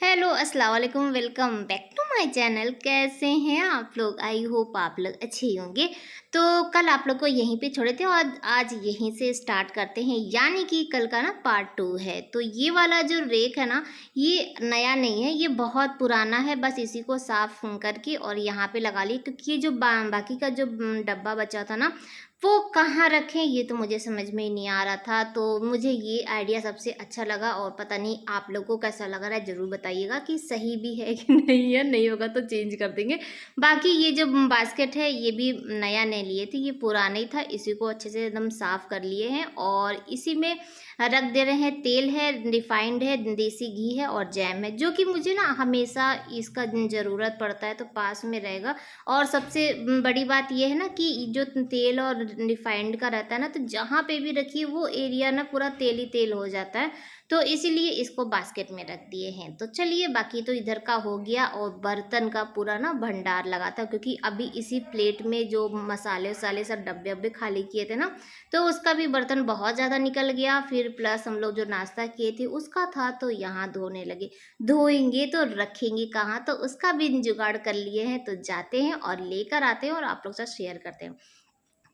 Hello अस्सलाम वालेकुम, welcome back to my channel. कैसे हैं आप लोग? आई होप आप लोग अच्छे ही होंगे। तो कल आप लोग को यहीं पे छोड़े थे और आज यहीं से स्टार्ट करते हैं, यानी कि कल का ना पार्ट 2 है। तो ये वाला जो रेक है ना, ये नया नहीं है, ये बहुत पुराना है। बस इसी को साफ करके और यहाँ पे लगा ली, क्योंकि ये जो बाकी का जो डब्बा बचा था ना, वो कहाँ रखें ये तो मुझे समझ में ही नहीं आ रहा था। तो मुझे ये आइडिया सबसे अच्छा लगा और पता नहीं आप लोगों को कैसा लग रहा है, ज़रूर बताइएगा कि सही भी है कि नहीं है। नहीं होगा तो चेंज कर देंगे। बाकी ये जो बास्केट है ये भी नया नहीं लिए थे, ये पुराना ही था। इसी को अच्छे से एकदम साफ़ कर लिए हैं और इसी में रख दे रहे हैं। तेल है, रिफाइंड है, देसी घी है और जैम है, जो कि मुझे ना हमेशा इसका ज़रूरत पड़ता है तो पास में रहेगा। और सबसे बड़ी बात ये है ना कि जो तेल और रिफाइंड का रहता है ना, तो जहाँ पे भी रखिए वो एरिया ना पूरा तेल ही तेल हो जाता है। तो इसीलिए इसको बास्केट में रख दिए हैं। तो चलिए, बाकी तो इधर का हो गया और बर्तन का पूरा ना भंडार लगा था, क्योंकि अभी इसी प्लेट में जो मसाले वसाले सब डब्बे वब्बे खाली किए थे ना, तो उसका भी बर्तन बहुत ज़्यादा निकल गया। फिर प्लस हम लोग जो नाश्ता किए थे उसका था, तो यहाँ धोने लगे। धोएंगे तो रखेंगे कहाँ, तो उसका भी जुगाड़ कर लिए हैं। तो जाते हैं और लेकर आते हैं और आप लोग के साथ शेयर करते हैं।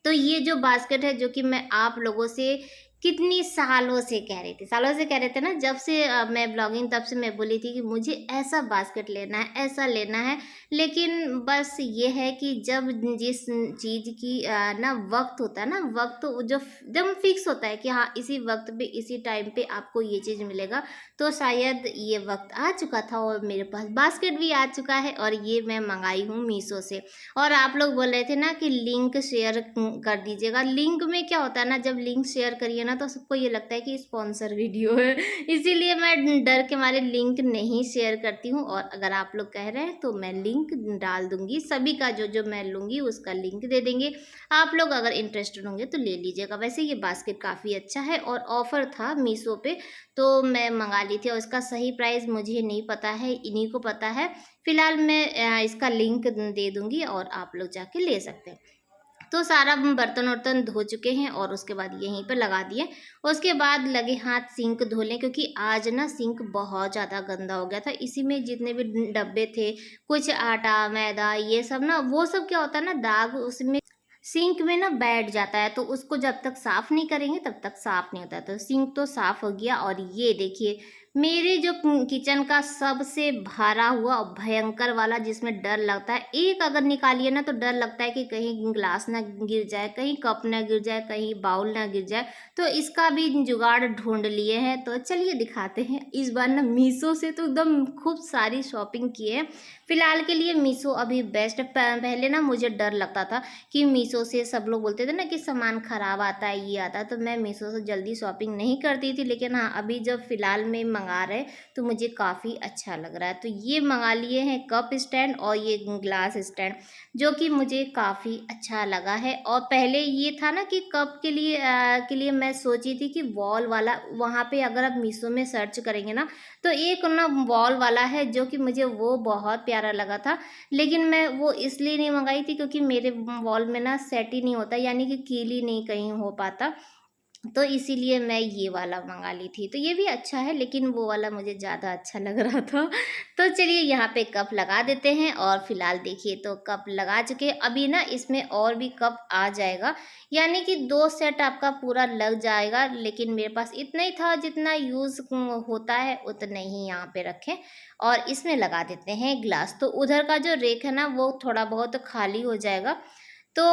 तो ये जो बास्केट है, जो कि मैं आप लोगों से कितनी सालों से कह रही थी, सालों से कह रहे थे ना, जब से मैं ब्लॉगिंग, तब से मैं बोली थी कि मुझे ऐसा बास्केट लेना है, ऐसा लेना है। लेकिन बस ये है कि जब जिस चीज़ की ना वक्त होता है ना, वक्त जो जब फिक्स होता है कि हाँ इसी वक्त पे इसी टाइम पे आपको ये चीज़ मिलेगा, तो शायद ये वक्त आ चुका था और मेरे पास बास्केट भी आ चुका है। और ये मैं मंगाई हूँ मीशो से। और आप लोग बोल रहे थे ना कि लिंक शेयर कर दीजिएगा। लिंक में क्या होता है ना, जब लिंक शेयर करिए ना तो सबको ये लगता है कि स्पॉन्सर वीडियो है, इसीलिए मैं डर के मारे लिंक नहीं शेयर करती हूँ। और अगर आप लोग कह रहे हैं तो मैं लिंक डाल दूंगी, सभी का जो जो मैं लूँगी उसका लिंक दे देंगे। आप लोग अगर इंटरेस्टेड होंगे तो ले लीजिएगा। वैसे ये बास्केट काफ़ी अच्छा है और ऑफ़र था मीशो पे, तो मैं मंगा ली थी। और इसका सही प्राइस मुझे नहीं पता है, इन्हीं को पता है। फिलहाल मैं इसका लिंक दे दूंगी और आप लोग जाके ले सकते हैं। तो सारा बर्तन वर्तन धो चुके हैं और उसके बाद यहीं पर लगा दिए। उसके बाद लगे हाथ सिंक धो लें, क्योंकि आज ना सिंक बहुत ज़्यादा गंदा हो गया था। इसी में जितने भी डब्बे थे, कुछ आटा मैदा ये सब ना, वो सब क्या होता है ना, दाग उसमें सिंक में ना बैठ जाता है। तो उसको जब तक साफ़ नहीं करेंगे तब तक साफ़ नहीं होता है। तो सिंक तो साफ़ हो गया। और ये देखिए, मेरे जो किचन का सबसे भरा हुआ और भयंकर वाला, जिसमें डर लगता है, एक अगर निकालिए ना तो डर लगता है कि कहीं ग्लास ना गिर जाए, कहीं कप ना गिर जाए, कहीं बाउल ना गिर जाए। तो इसका भी जुगाड़ ढूंढ लिए हैं। तो चलिए दिखाते हैं। इस बार ना मीशो से तो एकदम खूब सारी शॉपिंग की है। फिलहाल के लिए मीशो अभी बेस्ट है। पहले ना मुझे डर लगता था कि मीशो से सब लोग बोलते थे ना कि सामान ख़राब आता है, ये आता है, तो मैं मीशो से जल्दी शॉपिंग नहीं करती थी। लेकिन हाँ, अभी जब फ़िलहाल में मंगा रहे तो मुझे काफ़ी अच्छा लग रहा है। तो ये मंगा लिए हैं कप स्टैंड और ये ग्लास स्टैंड, जो कि मुझे काफ़ी अच्छा लगा है। और पहले ये था ना कि कप के लिए मैं सोची थी कि वॉल वाला, वहाँ पे अगर आप मीशो में सर्च करेंगे ना, तो एक ना वॉल वाला है, जो कि मुझे वो बहुत प्यारा लगा था। लेकिन मैं वो इसलिए नहीं मंगाई थी क्योंकि मेरे वॉल में ना सेट ही नहीं होता, यानी कि कील ही नहीं कहीं हो पाता। तो इसीलिए मैं ये वाला मंगा ली थी। तो ये भी अच्छा है, लेकिन वो वाला मुझे ज़्यादा अच्छा लग रहा था। तो चलिए यहाँ पे कप लगा देते हैं। और फिलहाल देखिए, तो कप लगा चुके। अभी ना इसमें और भी कप आ जाएगा, यानी कि 2 सेट आपका पूरा लग जाएगा। लेकिन मेरे पास इतना ही था, जितना यूज़ होता है उतना ही यहाँ पे रखें। और इसमें लगा देते हैं ग्लास। तो उधर का जो रेक है ना, वो थोड़ा बहुत खाली हो जाएगा। तो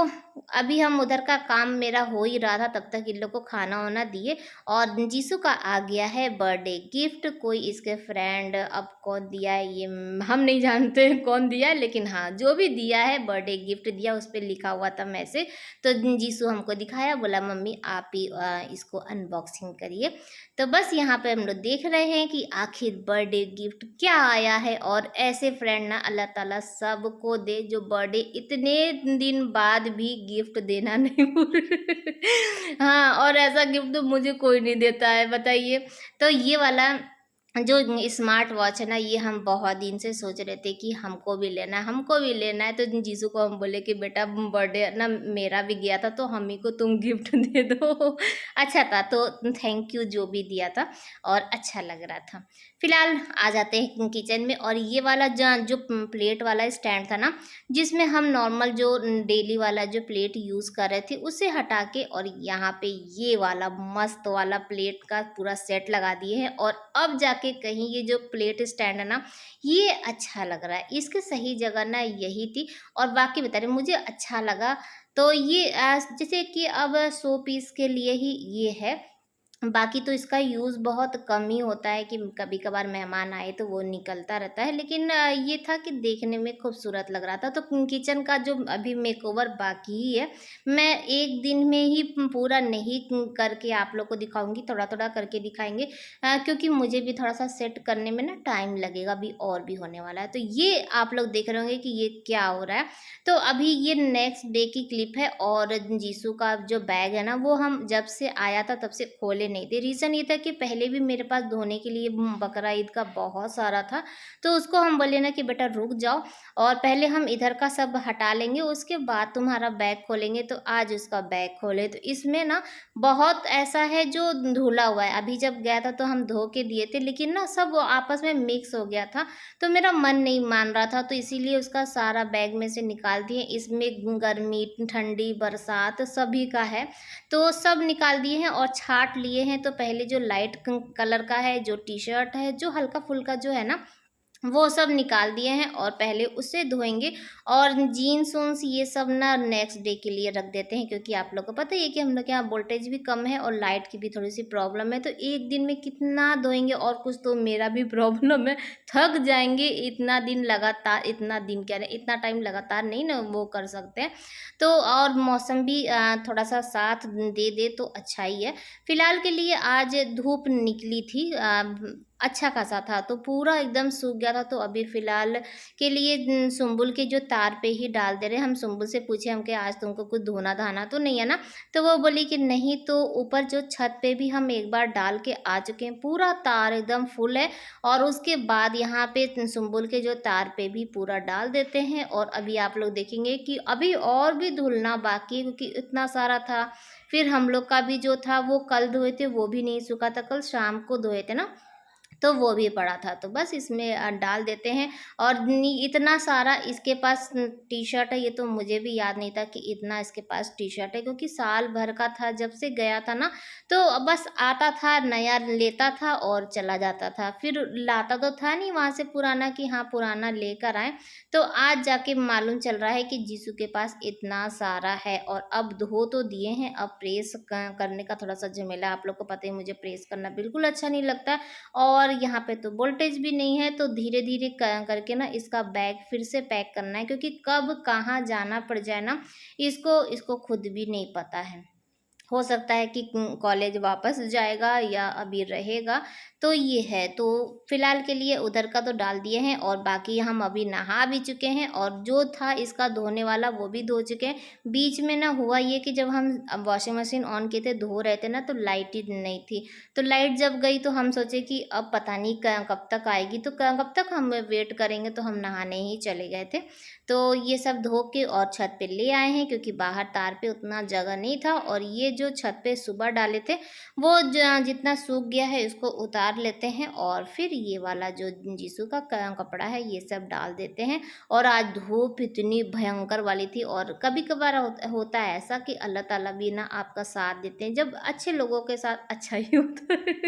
अभी हम उधर का काम मेरा हो ही रहा था, तब तक इन लोग को खाना वाना दिए। और जीसू का आ गया है बर्थडे गिफ्ट। कोई इसके फ्रेंड, अब कौन दिया है ये हम नहीं जानते हैं कौन दिया है, लेकिन हाँ जो भी दिया है बर्थडे गिफ्ट दिया, उस पर लिखा हुआ था मैसेज। तो जीसू हमको दिखाया, बोला मम्मी आप ही इसको अनबॉक्सिंग करिए। तो बस यहाँ पे हम लोग देख रहे हैं कि आखिर बर्थडे गिफ्ट क्या आया है। और ऐसे फ्रेंड ना अल्लाह ताला सबको दे, जो बर्थडे इतने दिन बाद भी गिफ्ट देना नहीं भूल हाँ, और ऐसा गिफ्ट तो मुझे कोई नहीं देता है, बताइए। तो ये वाला जो स्मार्ट वॉच है ना, ये हम बहुत दिन से सोच रहे थे कि हमको भी लेना है, हमको भी लेना है। तो जीजू को हम बोले कि बेटा बर्थडे ना मेरा भी गया था, तो हम ही को तुम गिफ्ट दे दो। अच्छा था, तो थैंक यू जो भी दिया था, और अच्छा लग रहा था। फिलहाल आ जाते हैं किचन में, और ये वाला जो प्लेट वाला स्टैंड था ना, जिसमें हम नॉर्मल जो डेली वाला जो प्लेट यूज़ कर रहे थे उसे हटा के, और यहाँ पे ये वाला मस्त वाला प्लेट का पूरा सेट लगा दिए हैं। और अब जाके कहीं ये जो प्लेट स्टैंड है ना, ये अच्छा लग रहा है। इसकी सही जगह ना यही थी, और वाकई बता रही मुझे अच्छा लगा। तो ये जैसे कि अब 100 पीस के लिए ही ये है, बाकी तो इसका यूज़ बहुत कम ही होता है कि कभी कभार मेहमान आए तो वो निकलता रहता है। लेकिन ये था कि देखने में खूबसूरत लग रहा था। तो किचन का जो अभी मेकओवर बाकी ही है, मैं एक दिन में ही पूरा नहीं करके आप लोग को दिखाऊंगी, थोड़ा थोड़ा करके दिखाएंगे, क्योंकि मुझे भी थोड़ा सा सेट करने में ना टाइम लगेगा, अभी और भी होने वाला है। तो ये आप लोग देख रहे होंगे कि ये क्या हो रहा है। तो अभी ये नेक्स्ट डे की क्लिप है, और जीसू का जो बैग है ना, वो हम जब से आया था तब से खोले नहीं थे। रीज़न ये था कि पहले भी मेरे पास धोने के लिए बकरा ईद का बहुत सारा था, तो उसको हम बोले ना कि बेटा रुक जाओ, और पहले हम इधर का सब हटा लेंगे, उसके बाद तुम्हारा बैग खोलेंगे। तो आज उसका बैग खोले, तो इसमें ना बहुत ऐसा है जो धुला हुआ है। अभी जब गया था तो हम धो के दिए थे, लेकिन ना सब आपस में मिक्स हो गया था, तो मेरा मन नहीं मान रहा था, तो इसीलिए उसका सारा बैग में से निकाल दिए। इसमें गर्मी, ठंडी, बरसात सभी का है, तो सब निकाल दिए हैं और छाट लिए हैं। तो पहले जो लाइट कलर का है, जो टी शर्ट है, जो हल्का फुल्का जो है ना, वो सब निकाल दिए हैं, और पहले उसे धोएंगे। और जीन्स उन्स ये सब ना नेक्स्ट डे के लिए रख देते हैं, क्योंकि आप लोग को पता ही है कि हम लोग के यहाँ वोल्टेज भी कम है और लाइट की भी थोड़ी सी प्रॉब्लम है। तो एक दिन में कितना धोएंगे, और कुछ तो मेरा भी प्रॉब्लम है, थक जाएंगे इतना दिन लगातार, इतना दिन क्या है, इतना टाइम लगातार नहीं ना वो कर सकते हैं। तो और मौसम भी थोड़ा सा साथ दे दे तो अच्छा ही है। फिलहाल के लिए आज धूप निकली थी, अच्छा खासा था, तो पूरा एकदम सूख गया था। तो अभी फ़िलहाल के लिए सुम्बुल के जो तार पे ही डाल दे रहे हैं। हम सुम्बुल से पूछे हम कि आज तुमको कुछ धोना धाना तो नहीं है ना, तो वो बोली कि नहीं। तो ऊपर जो छत पे भी हम एक बार डाल के आ चुके हैं, पूरा तार एकदम फुल है, और उसके बाद यहाँ पे सुम्बुल के जो तार पे भी पूरा डाल देते हैं। और अभी आप लोग देखेंगे कि अभी और भी धुलना बाकी है, क्योंकि इतना सारा था। फिर हम लोग का भी जो था वो कल धोए थे, वो भी नहीं सूखा था, कल शाम को धोए थे ना, तो वो भी पड़ा था। तो बस इसमें डाल देते हैं। और इतना सारा इसके पास टी शर्ट है, ये तो मुझे भी याद नहीं था कि इतना इसके पास टी शर्ट है, क्योंकि साल भर का था जब से गया था ना, तो बस आता था नया लेता था और चला जाता था, फिर लाता तो था नहीं वहाँ से पुराना कि हाँ पुराना लेकर आए। तो आज जाके मालूम चल रहा है कि जीसू के पास इतना सारा है। और अब धो तो दिए हैं, अब प्रेस करने का थोड़ा सा झमेला। आप लोग को पता है मुझे प्रेस करना बिल्कुल अच्छा नहीं लगता, और यहाँ पे तो वोल्टेज भी नहीं है। तो धीरे धीरे करके ना इसका बैग फिर से पैक करना है, क्योंकि कब कहाँ जाना पड़ जाए ना, इसको इसको खुद भी नहीं पता है। हो सकता है कि कॉलेज वापस जाएगा या अभी रहेगा, तो ये है। तो फिलहाल के लिए उधर का तो डाल दिए हैं, और बाकी हम अभी नहा भी चुके हैं, और जो था इसका धोने वाला वो भी धो चुके हैं। बीच में ना हुआ ये कि जब हम वॉशिंग मशीन ऑन किए थे, धो रहे थे ना, तो लाइट ही नहीं थी। तो लाइट जब गई तो हम सोचे कि अब पता नहीं कब तक आएगी, तो कब तक हम वेट करेंगे, तो हम नहाने ही चले गए थे। तो ये सब धो के और छत पे ले आए हैं, क्योंकि बाहर तार पे उतना जगह नहीं था। और ये जो छत पे सुबह डाले थे, वो जितना सूख गया है इसको उतार लेते हैं, और फिर ये वाला जो जीसू का कपड़ा है ये सब डाल देते हैं। और आज धूप इतनी भयंकर वाली थी, और कभी कभार होता है ऐसा कि अल्लाह ताला भी ना आपका साथ देते हैं, जब अच्छे लोगों के साथ अच्छा ही होता है।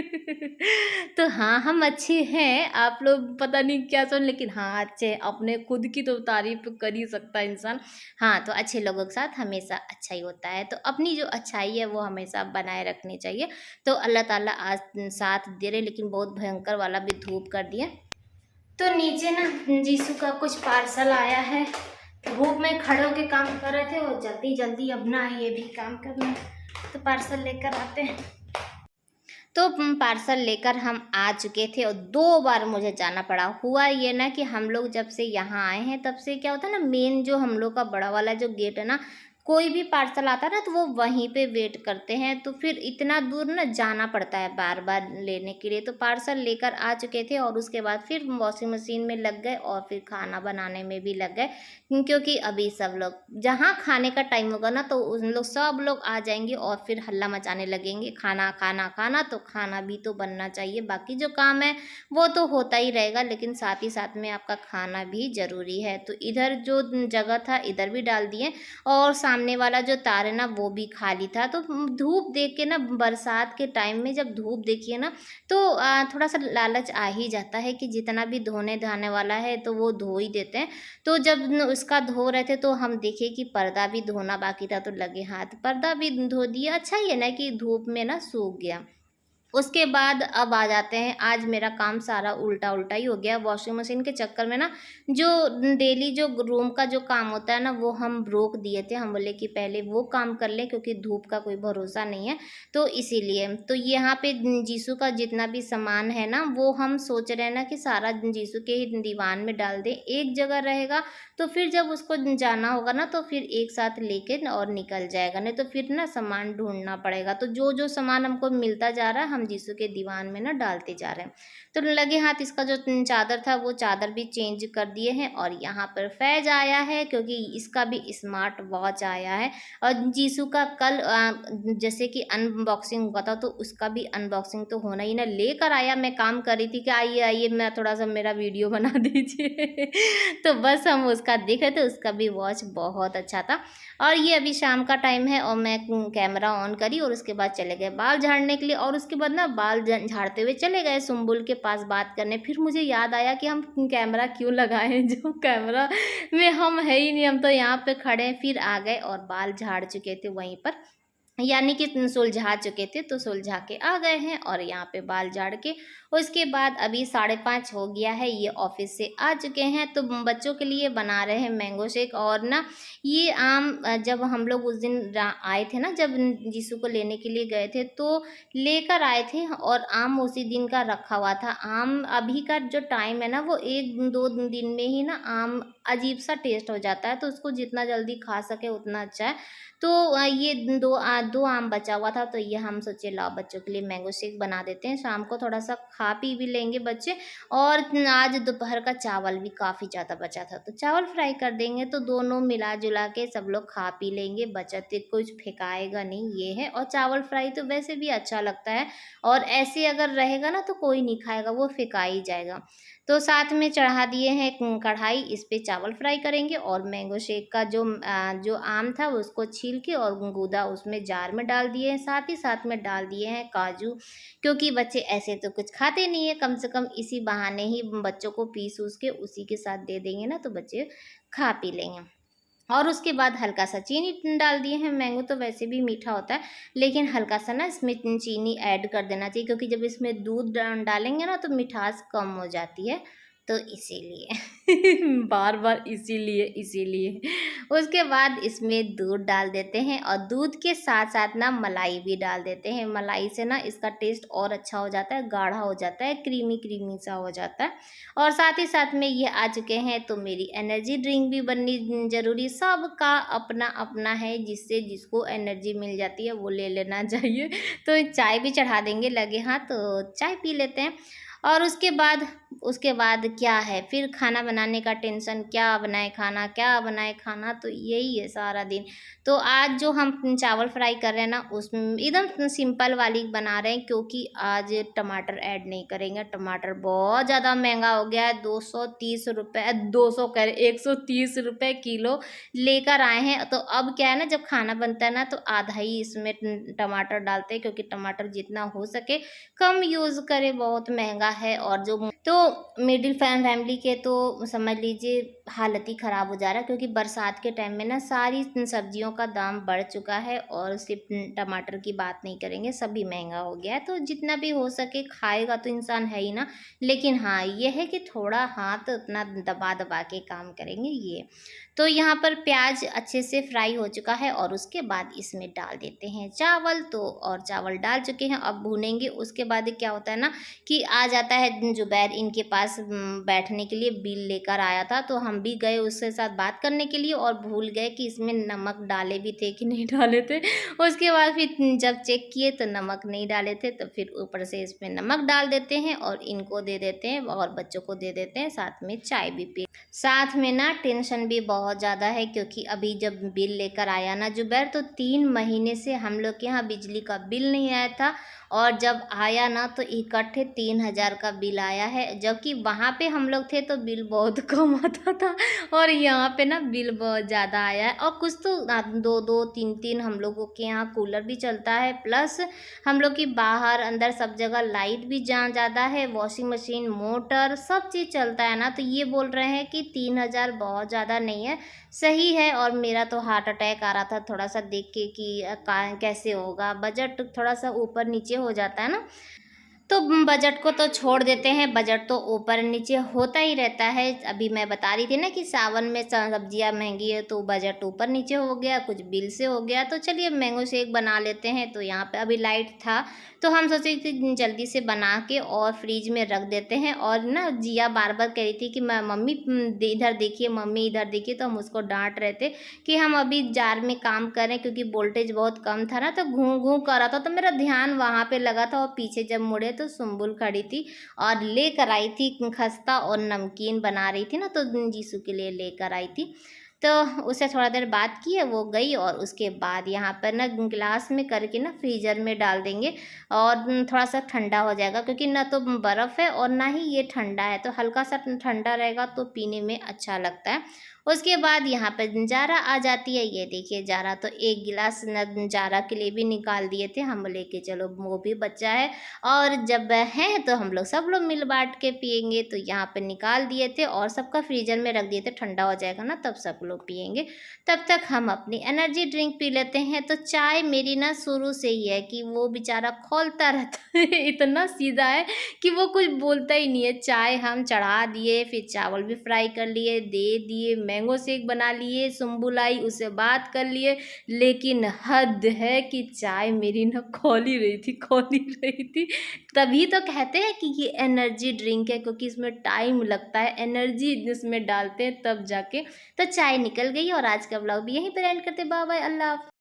तो हाँ, हम अच्छे हैं, आप लोग पता नहीं क्या सुन, लेकिन हाँ अच्छे हैं। अपने खुद की तो तारीफ कर ही सकता है इंसान। हाँ, तो अच्छे लोगों के साथ हमेशा अच्छा ही होता है, तो अपनी जो अच्छाई है वो हमेशा बनाए रखनी चाहिए। तो अल्लाह ताला आज साथ दे रहे, लेकिन बहुत भयंकर वाला भी धूप कर दिया। तो नीचे ना जीसू का कुछ पार्सल आया है, धूप में खड़े होके काम कर रहे थे, और जल्दी जल्दी अब ना ये भी काम करना है, तो पार्सल लेकर आते हैं। तो पार्सल लेकर हम आ चुके थे, और 2 बार मुझे जाना पड़ा। हुआ ये ना कि हम लोग जब से यहाँ आए हैं तब से क्या होता है ना, मेन जो हम लोग का बड़ा वाला जो गेट है ना, कोई भी पार्सल आता है ना तो वो वहीं पे वेट करते हैं, तो फिर इतना दूर ना जाना पड़ता है बार बार लेने के लिए। तो पार्सल लेकर आ चुके थे और उसके बाद फिर वॉशिंग मशीन में लग गए और फिर खाना बनाने में भी लग गए, क्योंकि अभी सब लोग जहाँ खाने का टाइम होगा ना तो उन लोग सब लोग आ जाएंगे और फिर हल्ला मचाने लगेंगे, खाना खाना खाना। तो खाना भी तो बनना चाहिए, बाकी जो काम है वो तो होता ही रहेगा, लेकिन साथ ही साथ में आपका खाना भी ज़रूरी है। तो इधर जो जगह था इधर भी डाल दिए और सामने वाला जो तार है ना वो भी खाली था। तो धूप देख के ना, बरसात के टाइम में जब धूप देखिए ना तो थोड़ा सा लालच आ ही जाता है कि जितना भी धोने धाने वाला है तो वो धो ही देते हैं। तो जब उसका धो रहे थे तो हम देखे कि पर्दा भी धोना बाकी था, तो लगे हाथ पर्दा भी धो दिया। अच्छा ही है ना कि धूप में ना सूख गया। उसके बाद अब आ जाते हैं, आज मेरा काम सारा उल्टा उल्टा ही हो गया वॉशिंग मशीन के चक्कर में ना। जो डेली जो रूम का जो काम होता है ना वो हम रोक दिए थे, हम बोले कि पहले वो काम कर लें क्योंकि धूप का कोई भरोसा नहीं है। तो इसीलिए तो यहाँ पे जीसू का जितना भी सामान है ना वो हम सोच रहे हैं ना कि सारा जीसू के ही दीवान में डाल दें, एक जगह रहेगा। तो फिर जब उसको जाना होगा ना तो फिर एक साथ लेके और निकल जाएगा, नहीं तो फिर ना सामान ढूंढना पड़ेगा। तो जो जो सामान हमको मिलता जा रहा है हम जीसू के दीवान में ना डालते जा रहे हैं। तो लगे हाथ इसका जो चादर था वो चादर भी चेंज कर दिए हैं। और यहाँ पर फैज आया है क्योंकि इसका भी स्मार्ट वॉच आया है। और जीसू का कल जैसे कि अनबॉक्सिंग हुआ था तो उसका भी अनबॉक्सिंग तो होना ही ना, लेकर आया। मैं काम कर रही थी कि आइए आइए मैं थोड़ा सा मेरा वीडियो बना दीजिए तो बस हम उसका देख रहे थे, उसका भी वॉच बहुत अच्छा था। और ये अभी शाम का टाइम है और मैं कैमरा ऑन करी और उसके बाद चले गए बाल झाड़ने के लिए। और उसके बाद ना बाल झाड़ते हुए चले गए सुम्बुल के पास बात करने। फिर मुझे याद आया कि हम कैमरा क्यों लगाए हैं, जो कैमरा में हम है ही नहीं, हम तो यहाँ पे खड़े हैं। फिर आ गए और बाल झाड़ चुके थे वहीं पर, यानी कि सुलझा चुके थे तो सुलझा के आ गए हैं। और यहाँ पे बाल झाड़ के उसके बाद अभी 5:30 हो गया है, ये ऑफिस से आ चुके हैं। तो बच्चों के लिए बना रहे हैं मैंगो शेक। और ना ये आम जब हम लोग उस दिन आए थे ना, जब जीसू को लेने के लिए गए थे तो लेकर आए थे और आम उसी दिन का रखा हुआ था। आम अभी का जो टाइम है ना वो 1-2 दिन में ही ना आम अजीब सा टेस्ट हो जाता है, तो उसको जितना जल्दी खा सके उतना अच्छा है। तो ये दो आम बचा हुआ था तो ये हम सोचे लाओ बच्चों के लिए मैंगो शेक बना देते हैं, शाम को थोड़ा सा खा पी भी लेंगे बच्चे। और आज दोपहर का चावल भी काफ़ी ज़्यादा बचा था तो चावल फ्राई कर देंगे, तो दोनों मिला जुला के सब लोग खा पी लेंगे, बचत कुछ फेंकाएगा नहीं ये है। और चावल फ्राई तो वैसे भी अच्छा लगता है, और ऐसे अगर रहेगा ना तो कोई नहीं खाएगा, वो फेंका ही जाएगा। तो साथ में चढ़ा दिए हैं कढ़ाई, इस पे चावल फ्राई करेंगे। और मैंगो शेक का जो आम था उसको छील के और गूदा उसमें जार में डाल दिए हैं, साथ ही साथ में डाल दिए हैं काजू, क्योंकि बच्चे ऐसे तो कुछ खाते नहीं है, कम से कम इसी बहाने ही बच्चों को पीस उस के उसी के साथ दे देंगे ना तो बच्चे खा पी लेंगे। और उसके बाद हल्का सा चीनी डाल दिए हैं, मैंगो तो वैसे भी मीठा होता है लेकिन हल्का सा ना इसमें चीनी ऐड कर देना चाहिए, क्योंकि जब इसमें दूध डालेंगे ना तो मिठास कम हो जाती है, तो इसीलिए बार बार इसीलिए इसीलिए उसके बाद इसमें दूध डाल देते हैं और दूध के साथ साथ ना मलाई भी डाल देते हैं। मलाई से ना इसका टेस्ट और अच्छा हो जाता है, गाढ़ा हो जाता है, क्रीमी क्रीमी सा हो जाता है। और साथ ही साथ में ये आ चुके हैं तो मेरी एनर्जी ड्रिंक भी बननी ज़रूरी, सबका अपना अपना है, जिससे जिसको एनर्जी मिल जाती है वो ले लेना चाहिए। तो चाय भी चढ़ा देंगे लगे हाँ, तो चाय पी लेते हैं। और उसके बाद क्या है, फिर खाना बनाने का टेंशन, क्या बनाए खाना, तो यही है सारा दिन। तो आज जो हम चावल फ्राई कर रहे हैं ना उसमें एकदम सिंपल वाली बना रहे हैं, क्योंकि आज टमाटर ऐड नहीं करेंगे। टमाटर बहुत ज़्यादा महंगा हो गया है, 230 रुपये 200 कर 130 रुपये किलो लेकर आए हैं। तो अब क्या है ना, जब खाना बनता है ना तो आधा ही इसमें टमाटर डालते हैं, क्योंकि टमाटर जितना हो सके कम यूज़ करें, बहुत महंगा है। और जो तो मिडिल फैमिली के तो समझ लीजिए हालत ही ख़राब हो जा रहा है, क्योंकि बरसात के टाइम में ना सारी सब्जियों का दाम बढ़ चुका है, और सिर्फ टमाटर की बात नहीं करेंगे, सभी महंगा हो गया है। तो जितना भी हो सके खाएगा तो इंसान है ही ना, लेकिन हाँ ये है कि थोड़ा हाथ उतना दबा दबा के काम करेंगे ये। तो यहाँ पर प्याज अच्छे से फ्राई हो चुका है और उसके बाद इसमें डाल देते हैं चावल। तो और चावल डाल चुके हैं, अब भूनेंगे। उसके बाद क्या होता है ना कि आ जाता जाता है। जुबैर इनके पास बैठने के लिए बिल लेकर आया था, तो हम भी गए उसके साथ बात करने के लिए और भूल गए कि इसमें नमक डाले भी थे कि नहीं डाले थे। उसके बाद फिर जब चेक किए तो नमक नहीं डाले थे, तो फिर ऊपर से इसमें नमक डाल देते हैं और इनको दे देते हैं और बच्चों को दे देते हैं, साथ में चाय भी पी। साथ में ना टेंशन भी बहुत ज़्यादा है, क्योंकि अभी जब बिल लेकर आया ना जुबैर, तो 3 महीने से हम लोग के यहाँ बिजली का बिल नहीं आया था, और जब आया ना तो इकट्ठे 3,000 का बिल आया है। जबकि वहाँ पे हम लोग थे तो बिल बहुत कम आता था, और यहाँ पे ना बिल बहुत ज़्यादा आया है। और कुछ तो 2-2 3-3 हम लोगों के यहाँ कूलर भी चलता है, प्लस हम लोग की बाहर अंदर सब जगह लाइट भी जहाँ ज़्यादा है, वॉशिंग मशीन, मोटर, सब चीज़ चलता है ना। तो ये बोल रहे हैं कि 3,000 बहुत ज़्यादा नहीं है, सही है। और मेरा तो हार्ट अटैक आ रहा था थोड़ा सा देख के कि कैसे होगा, बजट थोड़ा सा ऊपर नीचे हो जाता है ना। तो बजट को तो छोड़ देते हैं, बजट तो ऊपर नीचे होता ही रहता है। अभी मैं बता रही थी ना कि सावन में सब्जियां महंगी है, तो बजट ऊपर नीचे हो गया, कुछ बिल से हो गया। तो चलिए मैंगो शेक बना लेते हैं। तो यहाँ पे अभी लाइट था, तो हम सोचे कि जल्दी से बना के और फ्रिज में रख देते हैं। और ना जिया बार बार कह रही थी कि मम्मी इधर देखिए, मम्मी इधर देखिए, तो हम उसको डांट रहे थे कि हम अभी जार में काम करें, क्योंकि वोल्टेज बहुत कम था ना, तो घूं घूं कर रहा था। तो मेरा ध्यान वहाँ पे लगा था, और पीछे जब मुड़े तो सुम्बुल खड़ी थी और लेकर आई थी खस्ता और नमकीन बना रही थी ना, तो जीसू के लिए लेकर आई थी। तो उससे थोड़ा देर बात की है, वो गई, और उसके बाद यहाँ पर ना गिलास में करके ना फ्रीज़र में डाल देंगे और थोड़ा सा ठंडा हो जाएगा, क्योंकि ना तो बर्फ़ है और ना ही ये ठंडा है, तो हल्का सा ठंडा रहेगा तो पीने में अच्छा लगता है। उसके बाद यहाँ पर जारा आ जाती है। ये देखिए जारा तो एक गिलास न जारा के लिए भी निकाल दिए थे, हम बोले कि चलो वो भी बच्चा है और जब है तो हम लोग सब लोग मिल बांट के पियेंगे। तो यहाँ पे निकाल दिए थे और सबका फ्रीजर में रख दिए थे, ठंडा हो जाएगा ना तब सब लोग पियेंगे। तब तक हम अपनी एनर्जी ड्रिंक पी लेते हैं। तो चाय मेरी ना शुरू से ही है कि वो बेचारा खोलता रहता है इतना सीधा है कि वो कुछ बोलता ही नहीं है। चाय हम चढ़ा दिए, फिर चावल भी फ्राई कर लिए, दे दिए, मैंगो शेक बना लिए, सुम्बुल आई उससे बात कर लिए, लेकिन हद है कि चाय मेरी ना खोली रही थी, खोली रही थी। तभी तो कहते हैं कि ये एनर्जी ड्रिंक है, क्योंकि इसमें टाइम लगता है, एनर्जी इसमें डालते हैं तब जाके। तो चाय निकल गई और आज का ब्लॉग भी यहीं पर एंड करते। बाय बाय, अल्लाह हाफ़िज़।